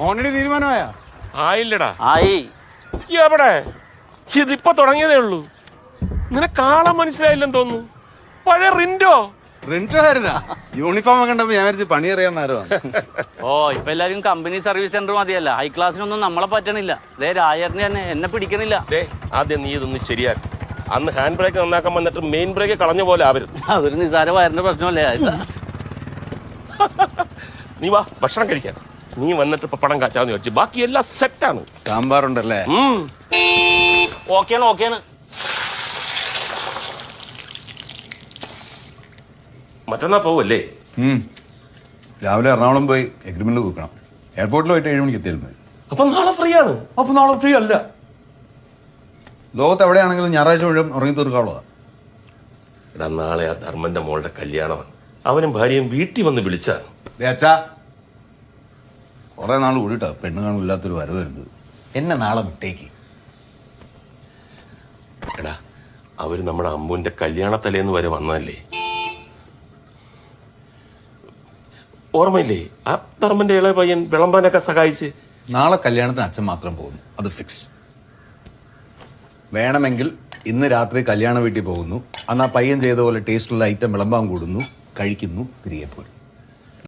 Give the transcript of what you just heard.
Already തീരുമാനമായ ആയില്ലടാ. ആയി എവിടെ? ഇതിപ്പോ തുടങ്ങിയതേ ഉള്ളൂ. നിനക്കാളെ മനസ്സിലായില്ലെന്ന് തോന്നുന്നു. പഴയ റിൻഡോ യൂണിഫോം കണ്ടപ്പോ ഞാൻ വിചാരിച്ചു പണി അറിയാവുന്നാരോ. ഓ ഇപ്പൊ എല്ലാരും കമ്പനി സർവീസ് സെന്റർ മതിയല്ല. ഹൈ ക്ലാസ്സിനൊന്നും നമ്മളെ പറ്റണില്ല. ദേ രാജേട്ടന് തന്നെ എന്നെ പിടിക്കുന്നില്ല. ആദ്യം നീ ഇതൊന്ന് ശരിയാക്കി. അന്ന് ഹാൻഡ് ബ്രേക്ക് നന്നാക്കാൻ വന്നിട്ട് മെയിൻ ബ്രേക്ക് കളഞ്ഞ പോലെ ആവരുത്. അതൊരു നിസാര വയറിന്റെ പ്രശ്നമല്ലേ? നീ വാ ഭക്ഷണം കഴിക്കാൻ. നീ വന്നിട്ട് പപ്പടം കാച്ചാന്ന് വെച്ചു. ബാക്കി എല്ലാം സെറ്റാണ്. സാമ്പാറുണ്ടല്ലേ? ഓക്കെയാണ് ഓക്കെയാണ്. മറ്റന്നാ പോവല്ലേ? രാവിലെ എറണാകുളം പോയി എഗ്രിമെന്റ് കൊടുക്കണം. എയർപോർട്ടിൽ പോയിട്ട് 7 മണിക്ക് എത്തിയാലും മതി. അപ്പൊ നാളെ ഫ്രീ ആണ്. അപ്പൊ നാളെ ഫ്രീ അല്ല. ലോകത്ത് എവിടെയാണെങ്കിലും ഞായറാഴ്ച മുഴുവൻ ഉറങ്ങി തീർക്കാനുള്ളതാ. എടാ നാളെ ആ ധർമ്മന്റെ മോളുടെ കല്യാണമാണ്. അവനും ഭാര്യയും വീട്ടിൽ വന്ന് വിളിച്ചാണ്. അച്ഛാ കുറെ നാൾ കൂടിയിട്ടാ പെണ്ണ് കാണില്ലാത്തൊരു വരവ് വരുന്നത്. എന്നെ നാളെ വിട്ടേക്ക്. എടാ അവര് നമ്മുടെ അമ്മുവിന്റെ കല്യാണത്തലേന്ന് വരെ വന്നതല്ലേ. ഓർമ്മയില്ലേ ആ ധർമ്മന്റെ ഇളയ പയ്യൻ വിളമ്പാനൊക്കെ സഹായിച്ച്? നാളെ കല്യാണത്തിന് അച്ഛൻ മാത്രം പോകുന്നു, അത് ഫിക്സ്. വേണമെങ്കിൽ ഇന്ന് രാത്രി കല്യാണ വീട്ടിൽ പോകുന്നു. അന്ന് ആ പയ്യൻ ചെയ്ത പോലെ ടേസ്റ്റുള്ള ഐറ്റം വിളമ്പാൻ കൂടുന്നു, കഴിക്കുന്നു, തിരികെ പോരും.